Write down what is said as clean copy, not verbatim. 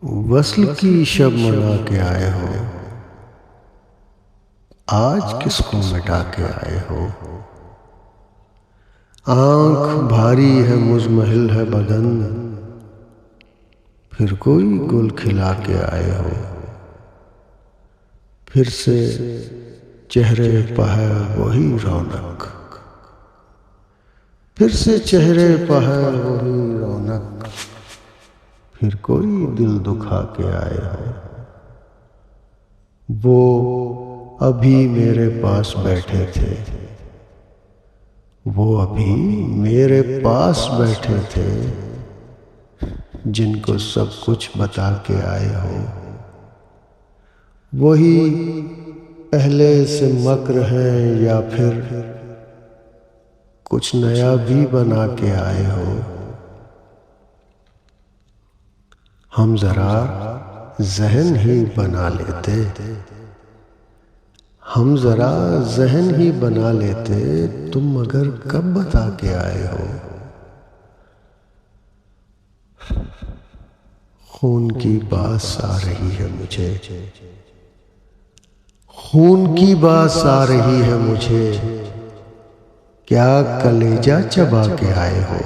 वस्ल की शब मना के आए हो, आज किसको मिटा के आए हो। आंख भारी है, मुजमहिल है बदन, फिर कोई गुल खिला के आए हो। फिर से चेहरे पर है वही रौनक, फिर से चेहरे पर है वही रौनक, फिर कोई दिल दुखा के आए हो। वो अभी मेरे पास बैठे थे, वो अभी मेरे पास बैठे थे, जिनको सब कुछ बता के आए हो। वही पहले से मक्र हैं या फिर कुछ नया भी बना के आए हो। हम जरा जहन ही बना लेते, हम जरा जहन ही बना लेते, तुम मगर कब बता के आए हो। खून की बास आ रही है मुझे, खून की बास आ रही है मुझे, क्या कलेजा चबा के आए हो।